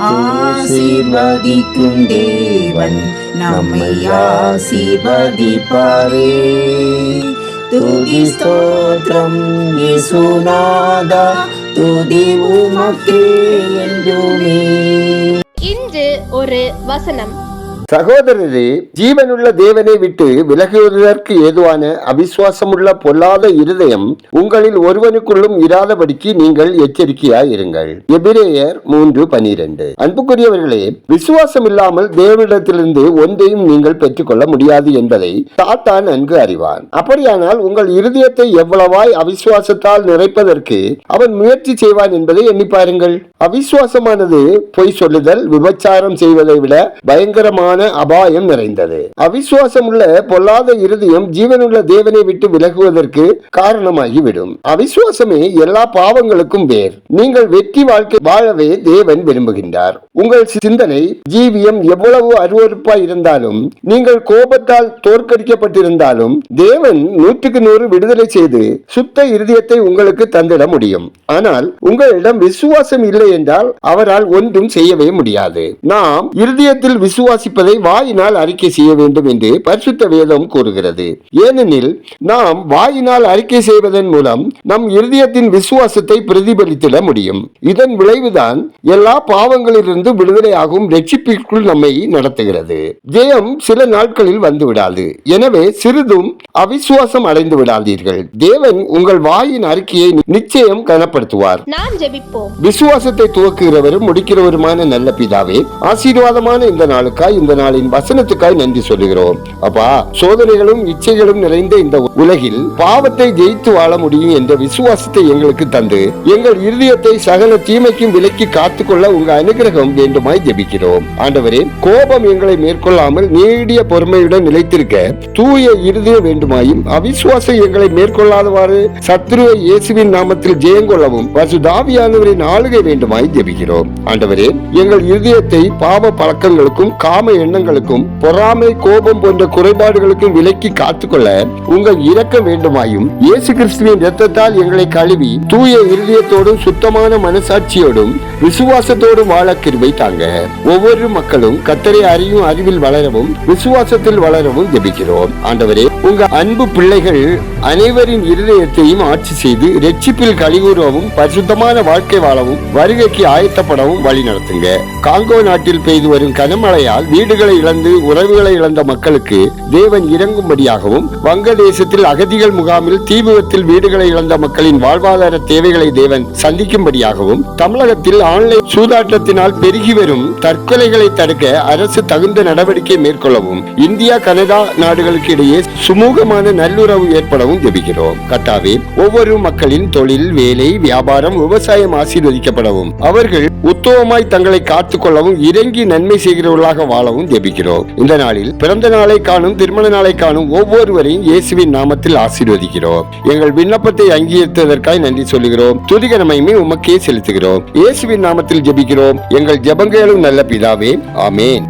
ஆசீர்வதிக்கும் தேவன் நம்மை ஆசீர்வதிப்பாரே. துதி ஸ்தோத்திரம் இயேசுநாதா, துதி உமக்கே என்றுமே. இன்று ஒரு வசனம். சகோதரரே, ஜீவனுள்ள தேவனை விட்டு விலகுவதற்கு ஏதுவான அவிசுவாசமுள்ள பொல்லாத இருதயம் உங்களில் ஒருவனுக்குள்ளும் இராதபடிக்கு நீங்கள் எச்சரிக்கையாய் இருங்கள். எபிரேயர் 3:12. அன்புக்குரியவர்களே, விசுவாசம் இல்லாமல் தேவனிடத்திலிருந்து ஒன்றையும் நீங்கள் பெற்றுக்கொள்ள முடியாது என்பதை சாத்தான் நன்கு அறிவான். அப்படியானால் உங்கள் இருதயத்தை எவ்வளவாய் அவிசுவாசத்தால் நிறைப்பதற்கு அவன் முயற்சி செய்வான் என்பதை எண்ணி பாருங்கள். அவிசுவாசமானது பொய் சொல்லுதல், விபச்சாரம் செய்வதை விட பயங்கரமான அபாயம் நிறைந்தது. அவிசுவாசம் உள்ள பொல்லாத இருதயம் ஜீவனுள்ள தேவனை விட்டு விலகுவதற்கு காரணமாகிவிடும். அவிசுவாசமே எல்லா பாவங்களுக்கும் வேர். நீங்கள் வெற்றி வாழ்க்கை வாழவே தேவன் விரும்புகின்றார். உங்கள் சிந்தனை ஜீவியம் எவ்வளவு அருவருப்பாய் இருந்தாலும், நீங்கள் கோபத்தால் தோற்கடிக்கப்பட்டிருந்தாலும், தேவன் 100% விடுதலை செய்து சுத்த இருதயத்தை உங்களுக்கு தந்திட முடியும். ஆனால் உங்களிடம் விசுவாசம் இல்லை என்றால் அவரால் ஒன்றும் செய்யவே முடியாது. நாம் இருதயத்தில் விசுவாசிப்பதை வாயினால் அறிக்கை செய்ய வேண்டும் என்று பரிசுத்த வேதம் கூறுகிறது. ஏனெனில் நாம் வாயினால் அறிக்கை செய்வதன் மூலம் நம் இருதயத்தின் விசுவாசத்தை பிரதிபலித்திட முடியும். இதன் விளைவுதான் எல்லா பாவங்களிலிருந்து விடுதலையாகும் ரட்சிப்பிற்குள் நம்மை நடத்துகிறது. ஜெயம் சில நாட்களில் வந்து விடாது. எனவே சிறிதும் அவிசுவாசம் அடைந்து விடாதீர்கள். தேவன் உங்கள் வாயின் அறிக்கையை நிச்சயம் கனப்படுத்துவார். விசுவாசத்தை துவக்குகிறவரும் முடிக்கிறவருமான நல்ல பிதாவே, ஆசீர்வாதமான இந்த நாளுக்காய், இந்த நாளின் வசனத்துக்காய் நன்றி சொல்லுகிறோம். அப்பா, சோதனைகளும் இச்சைகளும் நிறைந்த இந்த உலகில் பாவத்தை ஜெயித்து வாழ முடியும் என்ற விசுவாசத்தை எங்களுக்கு தந்து எங்கள் இருதயத்தை சகல தீமைக்கும் விலக்கி காத்துக்கொள்ள உங்க அனுகிரகம் வேண்டுமாய் ஜெபிக்கிறோம். ஆண்டவரே, கோபம் எங்களை மேற்கொள்ளாமல் நீடிய பொறுமையுடன் நிலைத்திருக்க தூய இருதயம் வேண்டுமாயும், அவிசுவாசம் எங்களை மேற்கொள்ளாதவாறு சத்துருவை இயேசுவின் நாமத்தில் ஜெயங்கொள்ளவும் பரிசுத்தாவியானவரின் ஆளுகை வேண்டுமாய் ஜெபிக்கிறோம். ஆண்டவரே, எங்கள் இருதயத்தை பாவ பழக்கங்களுக்கும் காம எண்ணங்களுக்கும் பொறாமை, கோபம் போன்ற குறைபாடுகளுக்கும் விலக்கி காத்துக்கொள்ள உங்கள் இரக்கம் வேண்டுமாயும், இயேசு கிறிஸ்துவின் இரத்தத்தால் எங்களை கழுவி தூய இருதயத்தோடும் சுத்தமான மனசாட்சியோடும் விசுவாசத்தோடும் வாழ கிருபை தாங்க. ஒவ்வொரு மக்களும் கர்த்தரை அறியும் அறிவில் வளரவும் விசுவாசத்தில் வளரவும் ஜெபிக்கிறோம். ஆண்டவரே, உங்க அன்பு பிள்ளைகள் அனைவரின் இருதயத்தையும் ஆட்சி செய்து ரட்சிப்பில் கலிகூறவும் பரிசுத்தமான வாழ்க்கை வாழவும் வருகைக்கு ஆயத்தப்படவும் வழி நடத்துங்க. காங்கோ நாட்டில் பெய்து வரும் கனமழையால் வீடுகளை இழந்து உறவுகளை இழந்த மக்களுக்கு தேவன் இறங்கும்படியாகவும், வங்கதேசத்தில் அகதிகள் முகாமில் தீபத்தில் வீடுகளை இழந்த மக்களின் வாழ்வாதார தேவைகளை தேவன் சந்திக்கும்படியாகவும், தமிழகத்தில் ஆன்லைன் சூதாட்டத்தினால் பெருகி வரும் தற்கொலைகளை தடுக்க அரசு தகுந்த நடவடிக்கை மேற்கொள்ளவும், இந்தியா கனடா நாடுகளுக்கு இடையே சுமூகமான நல்லுறவு ஏற்படவும் ஜெபிக்கிறோம். கர்த்தாவே, ஒவ்வொரு மக்களின் தொழில், வேலை, வியாபாரம், விவசாயம் ஆசீர்வதிக்கப்படவும், அவர்கள் உத்தமமாய் தங்களை காத்துக் கொள்ளவும் இறங்கி நன்மை செய்கிறவர்களாக வாழவும் ஜெபிக்கிறோம். இந்த நாளில் பிறந்த நாளை காணும், திருமண நாளை காணும் ஒவ்வொருவரையும் இயேசுவின் நாமத்தில் ஆசீர்வதிக்கிறோம். எங்கள் விண்ணப்பத்தை அங்கீகரித்ததற்காக நன்றி சொல்லுகிறோம். துதிகரமையுமே உமக்கே செலுத்துகிறோம். இயேசுவின் நாமத்தில் ஜெபிக்கிறோம். எங்கள் ஜெபங்களும் நல்ல பிதாவே, ஆமென்.